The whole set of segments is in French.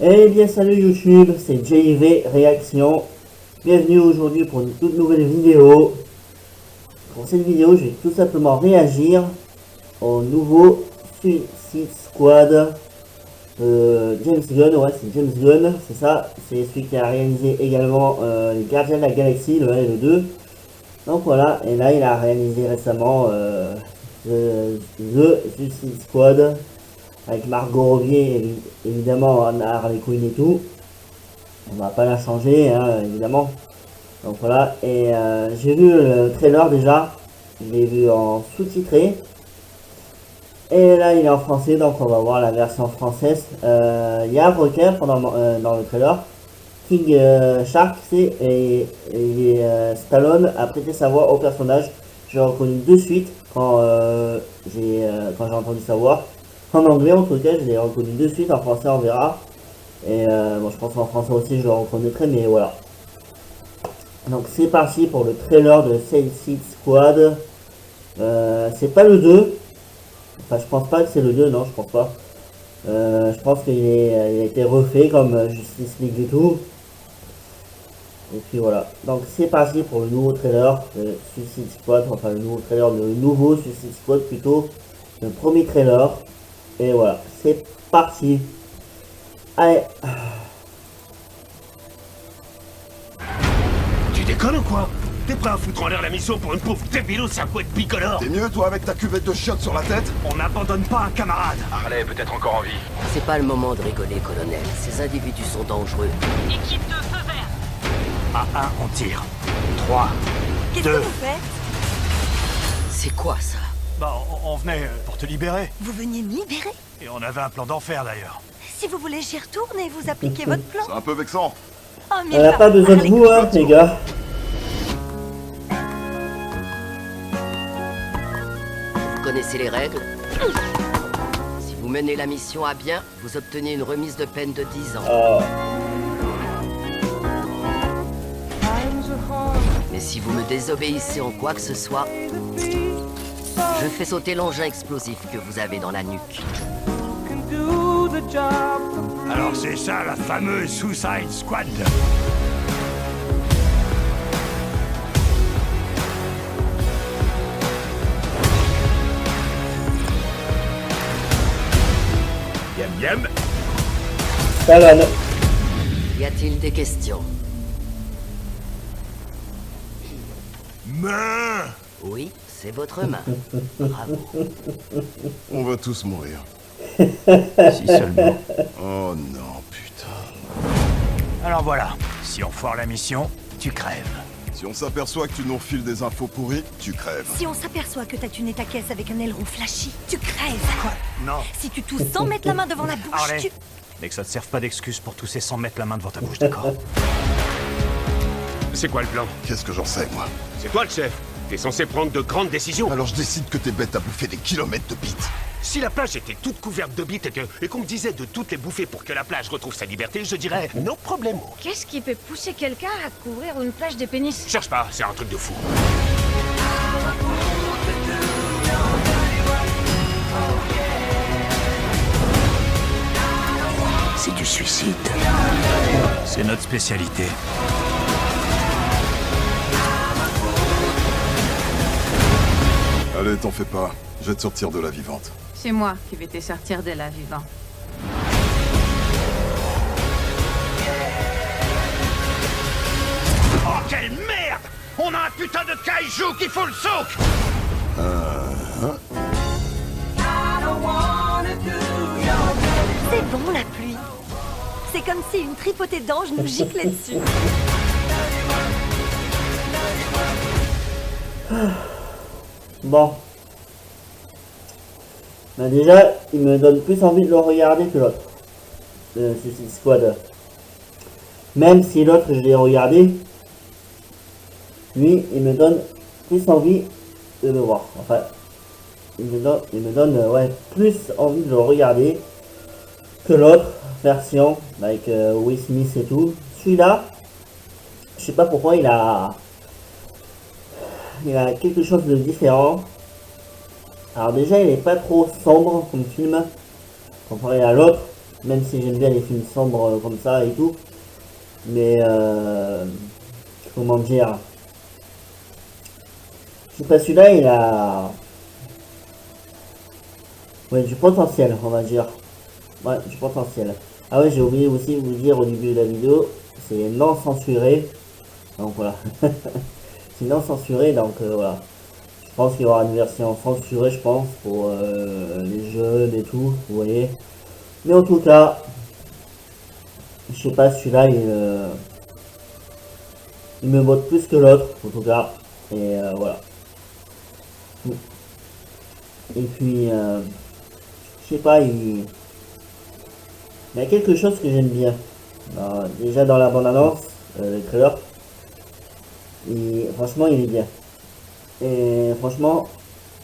Eh bien salut YouTube, c'est JV Réaction. Bienvenue aujourd'hui pour une toute nouvelle vidéo. Pour cette vidéo, je vais tout simplement réagir au nouveau Suicide Squad. James Gunn, ouais c'est James Gunn, c'est ça. C'est celui qui a réalisé également les Gardiens de la Galaxie, le 1 et le 2. Donc voilà, et là il a réalisé récemment The Suicide Squad. Avec Margot Robbie, évidemment, Harley Quinn et tout. On va pas la changer, hein, évidemment. Donc voilà, et j'ai vu le trailer déjà. Je l'ai vu en sous-titré. Et là, il est en français, donc on va voir la version française. Il y a un requin dans le trailer. King Shark, c'est, et Stallone a prêté sa voix au personnage. J'ai reconnu de suite quand j'ai entendu sa voix. En anglais, en tout cas, je l'ai reconnu de suite. En français, on verra. Et bon, je pense qu'en français aussi, je le reconnaîtrai, mais voilà. Donc, c'est parti pour le trailer de Suicide Squad. C'est pas le 2. Enfin, je pense pas que c'est le 2, non, je pense pas. Je pense qu'il a été refait comme Justice League et tout. Et puis voilà. Donc, c'est parti pour le nouveau trailer de Suicide Squad. Enfin, le nouveau trailer, le nouveau Suicide Squad plutôt. Le premier trailer. Et voilà, c'est parti. Allez. Tu déconnes ou quoi? T'es prêt à foutre en l'air la mission pour une pauvre débile au cerveau de bicolore? T'es mieux, toi, avec ta cuvette de chiottes sur la tête? On n'abandonne pas un camarade. Harley est peut-être encore en vie. C'est pas le moment de rigoler, colonel. Ces individus sont dangereux. Équipe de feu vert. À 1, on tire. 3, Qu'est-ce 2... que vous faites? C'est quoi ça? Bah, on venait pour te libérer. Vous veniez me libérer? Et on avait un plan d'enfer, d'ailleurs. Si vous voulez, j'y retourne et vous appliquez votre plan. C'est un peu vexant. Oh, mais Elle n'a va, pas besoin de Harley vous, hein, les gars. Vous connaissez les règles? Si vous menez la mission à bien, vous obtenez une remise de peine de 10 ans. Mais si vous me désobéissez en quoi que ce soit, je fais sauter l'engin explosif que vous avez dans la nuque. Alors c'est ça, la fameuse Suicide Squad. Yam yam. Stallone. Y a-t-il des questions? Main. Oui, c'est votre main. Bravo. On va tous mourir. Si seulement. Oh non, putain. Alors voilà, si on foire la mission, tu crèves. Si on s'aperçoit que tu nous refiles des infos pourries, tu crèves. Si on s'aperçoit que t'as tuné ta caisse avec un aileron flashy, tu crèves. Non. Si tu tousses sans mettre la main devant la bouche, Harley, tu... mais que ça te serve pas d'excuse pour tousser sans mettre la main devant ta bouche, d'accord? C'est quoi le plan? Qu'est-ce que j'en sais, moi? C'est toi le chef. T'es censé prendre de grandes décisions. Alors je décide que t'es bête à bouffer des kilomètres de bites. Si la plage était toute couverte de bites et qu'on me disait de toutes les bouffer pour que la plage retrouve sa liberté, je dirais no problemo. Qu'est-ce qui peut pousser quelqu'un à couvrir une plage de pénis? Cherche pas, c'est un truc de fou. C'est du suicide. C'est notre spécialité. Allez, t'en fais pas. Je vais te sortir de la vivante. C'est moi qui vais te sortir de là vivant. Oh, quelle merde! On a un putain de kaiju qui fout le souk! C'est bon la pluie. C'est comme si une tripotée d'anges nous giclait dessus. Bon. Ben déjà, il me donne plus envie de le regarder que l'autre. Suicide Squad. Même si l'autre, je l'ai regardé. Lui, il me donne plus envie de le voir. Enfin, il me donne ouais, plus envie de le regarder que l'autre version avec Will Smith et tout. Celui-là, je sais pas pourquoi il a quelque chose de différent. Alors déjà, il est pas trop sombre comme film comparé à l'autre. Même si j'aime bien les films sombres comme ça et tout. Mais comment dire, je sais pas, celui-là il a du potentiel, on va dire. Ouais, du potentiel. Ah ouais, j'ai oublié aussi de vous dire au début de la vidéo, c'est non censuré. Donc voilà. C'est non censuré, donc voilà. Je pense qu'il y aura une version censurée, je pense, pour les jeunes et tout, vous voyez. Mais en tout cas, je sais pas, celui-là, il me botte plus que l'autre, en tout cas. Et voilà. Et puis, je sais pas, il y a quelque chose que j'aime bien. Alors, déjà dans la bande-annonce, le trailer, et franchement, il est bien. Et franchement,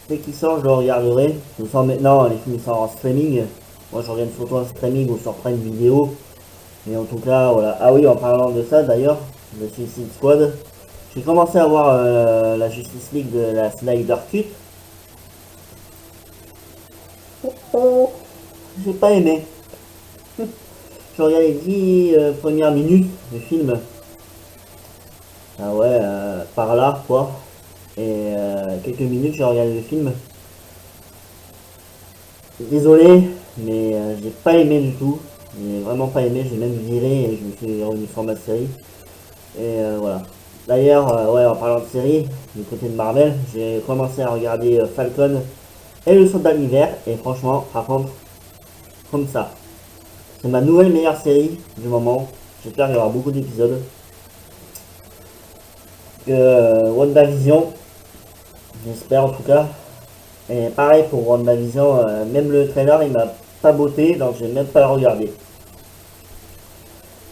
dès qu'il sort, je le regarderai. Nous sommes maintenant, les films sont en streaming. Moi, je regarde surtout en streaming ou sur Prime Vidéo. Mais en tout cas, voilà. Ah oui, en parlant de ça, d'ailleurs, de Suicide Squad, j'ai commencé à voir la Justice League de la Snyder Cut. J'ai pas aimé. Je regarde les 10 premières minutes du film. Ah ouais, par là, quoi. Et quelques minutes, j'ai regardé le film. Désolé, mais j'ai pas aimé du tout. J'ai vraiment pas aimé, j'ai même viré et je me suis revenu sur ma série. Et voilà. D'ailleurs, ouais, en parlant de série, du côté de Marvel, j'ai commencé à regarder Falcon et le Soldat de l'Hiver. Et franchement, par contre, comme ça. C'est ma nouvelle meilleure série du moment. J'espère qu'il y aura beaucoup d'épisodes. WandaVision, j'espère en tout cas. Et pareil pour WandaVision, même le trailer il m'a pas botté, donc j'ai même pas le regardé.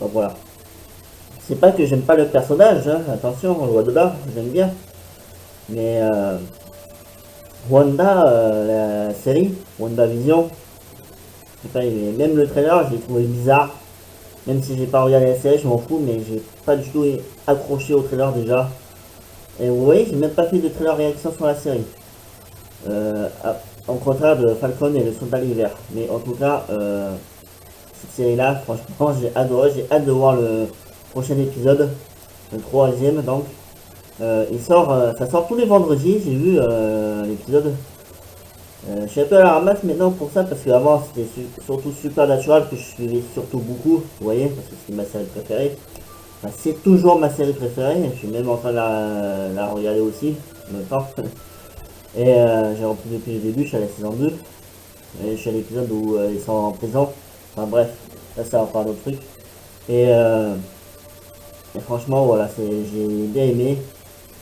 Donc voilà. C'est pas que j'aime pas le personnage, hein, attention, on le voit de là, j'aime bien. Mais la série, WandaVision, je sais pas, même le trailer je l'ai trouvé bizarre. Même si j'ai pas regardé la série, je m'en fous, mais j'ai pas du tout accroché au trailer déjà. Et vous voyez, j'ai même pas fait de trailer réaction sur la série. En contraire de Falcon et le Soldat de l'Hiver. Mais en tout cas, cette série-là, franchement, j'ai adoré. J'ai hâte de voir le prochain épisode, le 3e donc. Ça sort tous les vendredis, j'ai vu l'épisode. Je suis un peu à la ramasse maintenant pour ça, parce qu'avant c'était surtout Supernatural que je suivais surtout beaucoup, vous voyez, parce que c'est ma série préférée. Enfin, c'est toujours ma série préférée, je suis même en train de la regarder aussi, en même temps. Et j'ai repris depuis le début, je suis à la saison 2. Et je suis à l'épisode où ils sont en prison. Enfin bref, ça c'est encore un autre truc. Et franchement, voilà, j'ai bien aimé.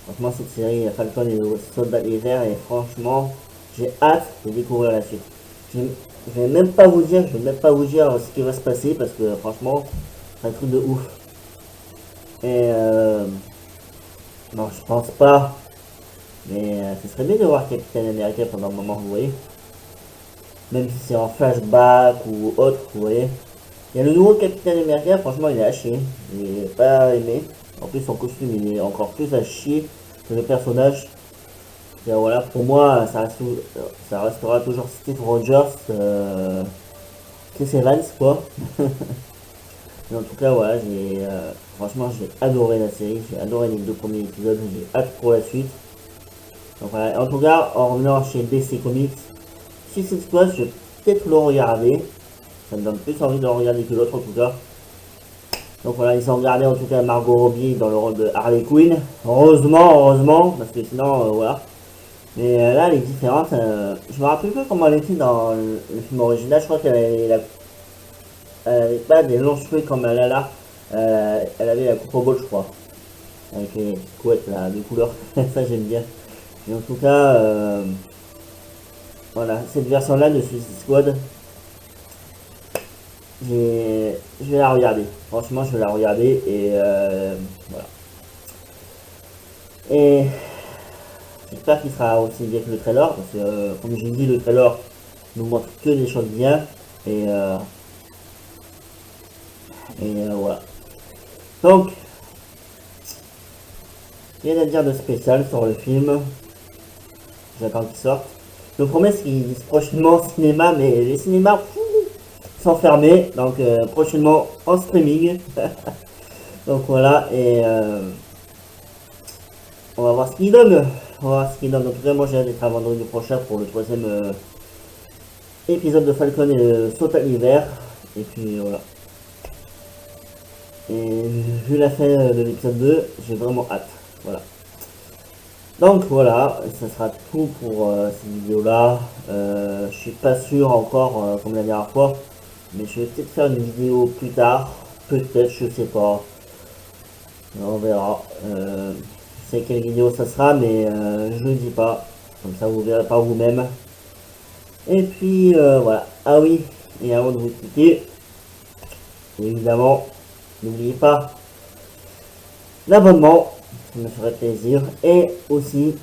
Franchement, cette série Falcon et le Soldat de l'Hiver, et franchement, j'ai hâte de découvrir la suite. Je vais même pas vous dire, ce qui va se passer, parce que franchement, c'est un truc de ouf. Et non, je pense pas. Mais ce serait bien de voir Captain America pendant un moment, vous voyez. Même si c'est en flashback ou autre, vous voyez. Il y a le nouveau Captain America, franchement il est à chier. J'ai pas aimé. En plus son costume il est encore plus à chier que le personnage. Et voilà, pour moi ça restera toujours Steve Rogers, Chris Evans quoi. Mais en tout cas voilà, franchement j'ai adoré la série, j'ai adoré les 2 premiers épisodes, j'ai hâte pour la suite. Donc voilà, en tout cas, en revenant chez DC Comics, Suicide Squad, je vais peut-être le regarder. Ça me donne plus envie de le regarder que l'autre en tout cas. Donc voilà, ils ont regardé en tout cas Margot Robbie dans le rôle de Harley Quinn. Heureusement, parce que sinon, voilà. Mais là, elle est différente. Je me rappelle plus comment elle était dans le film original. Je crois qu'elle avait pas des longs cheveux comme elle a là. Elle avait la coupe au bol, je crois. Avec les couettes là, de couleur. Ça, j'aime bien. Et en tout cas, voilà, cette version-là de Suicide Squad, je vais la regarder. Franchement, je vais la regarder et voilà. Et j'espère qu'il sera aussi bien que le trailer, parce que comme j'ai dit, le trailer nous montre que des choses bien. Et voilà. Donc, rien à dire de spécial sur le film. J'attends qu'il sorte. Le premier, c'est qu'il est prochainement au cinéma, mais les cinémas, s'enfermer. Donc prochainement en streaming. Donc voilà, et on va voir ce qu'il donne. On va voir ce qu'il donne. En tout cas, moi j'ai hâte d'être à vendredi prochain pour le troisième épisode de Falcon et le saut à l'hiver. Et puis voilà. Et vu la fin de l'épisode 2, j'ai vraiment hâte. Voilà. Donc voilà, ça sera tout pour cette vidéo là. Je suis pas sûr encore comme la dernière fois, mais je vais peut-être faire une vidéo plus tard. Peut-être, je sais pas. On verra. Je sais quelle vidéo ça sera, mais je le dis pas. Comme ça vous verrez par vous-même. Et puis voilà. Ah oui, et avant de vous quitter, évidemment, n'oubliez pas l'abonnement, ça me ferait plaisir, et aussi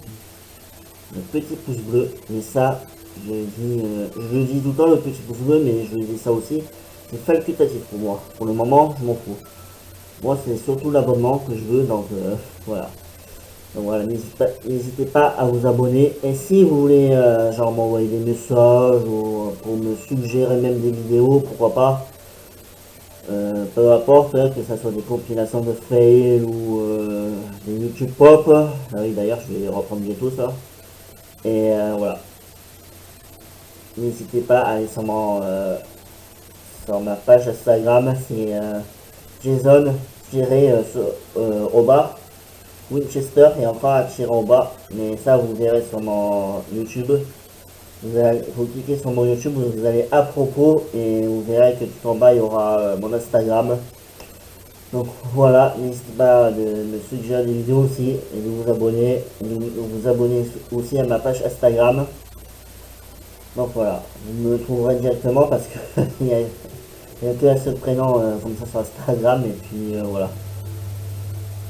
le petit pouce bleu. Mais ça, je le dis tout le temps, le petit pouce bleu, mais je dis ça aussi, c'est facultatif pour moi. Pour le moment, je m'en fous. Moi, c'est surtout l'abonnement que je veux, donc voilà. Donc voilà, n'hésitez pas à vous abonner. Et si vous voulez genre m'envoyer des messages ou pour me suggérer même des vidéos, pourquoi pas. Peu importe, que ça soit des compilations de fail ou des YouTube pop. Ah oui, d'ailleurs, je vais reprendre bientôt ça. Et voilà. N'hésitez pas à aller sur ma page Instagram, c'est Jason au bas Winchester et encore à tirer au bas, mais ça vous verrez sur mon YouTube. Vous cliquez sur mon YouTube, vous allez à propos et vous verrez que tout en bas il y aura mon Instagram. Donc voilà, n'hésitez pas de me suggérer des vidéos aussi et de vous abonner, aussi à ma page Instagram. Donc voilà, vous me trouverez directement parce que il y a que un seul prénom comme ça sur Instagram et puis voilà.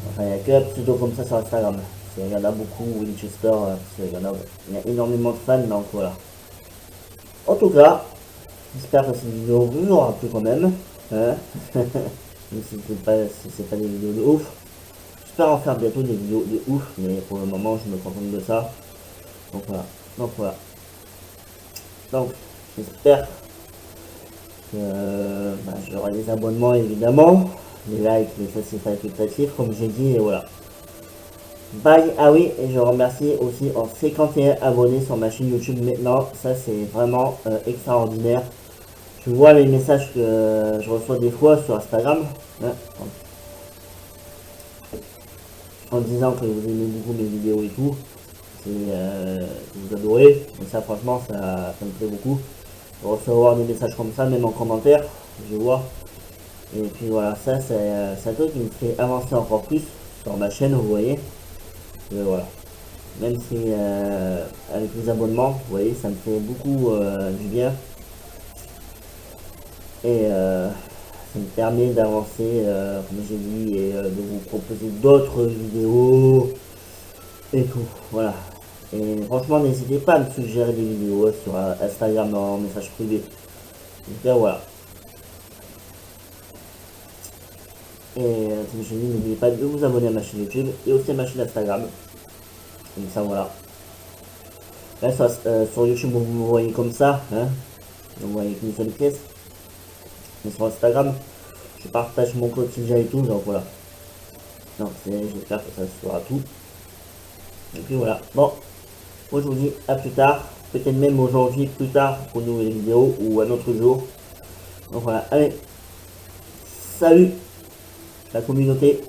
Enfin, il n'y a que un pseudo comme ça sur Instagram. Il y en a beaucoup, Winchester, il y a énormément de fans, donc voilà. En tout cas, j'espère que cette vidéo vous aura plu quand même. Hein. Même si c'est pas des vidéos de ouf. J'espère en faire bientôt des vidéos de ouf, mais pour le moment, je me contente de ça. Donc voilà. Donc, j'espère que j'aurai des abonnements évidemment. Les likes, mais ça c'est facultatif comme j'ai dit et voilà. Bye, ah oui, et je remercie aussi en 51 abonnés sur ma chaîne YouTube maintenant, ça c'est vraiment extraordinaire. Je vois les messages que je reçois des fois sur Instagram, hein, en disant que vous aimez beaucoup mes vidéos et tout, et que vous adorez, et ça franchement ça me plaît beaucoup. De recevoir des messages comme ça, même en commentaire, je vois. Et puis voilà, ça c'est un truc qui me fait avancer encore plus sur ma chaîne, vous voyez. Et voilà. Même si avec les abonnements, vous voyez, ça me fait beaucoup du bien. Et ça me permet d'avancer, comme j'ai dit, et de vous proposer d'autres vidéos et tout. Voilà. Et franchement, n'hésitez pas à me suggérer des vidéos sur Instagram en message privé. Donc voilà. Et comme je dis, n'oubliez pas de vous abonner à ma chaîne YouTube et aussi à ma chaîne Instagram. Comme ça, voilà. Là, sur YouTube, vous me voyez comme ça. Hein, vous voyez qu'une seule pièce. Mais sur Instagram, je partage mon quotidien et tout. Donc voilà. Donc j'espère que ça sera tout. Et puis voilà. Bon, moi je vous dis à plus tard. Peut-être même aujourd'hui, plus tard, pour une nouvelle vidéo ou un autre jour. Donc voilà. Allez. Salut la communauté.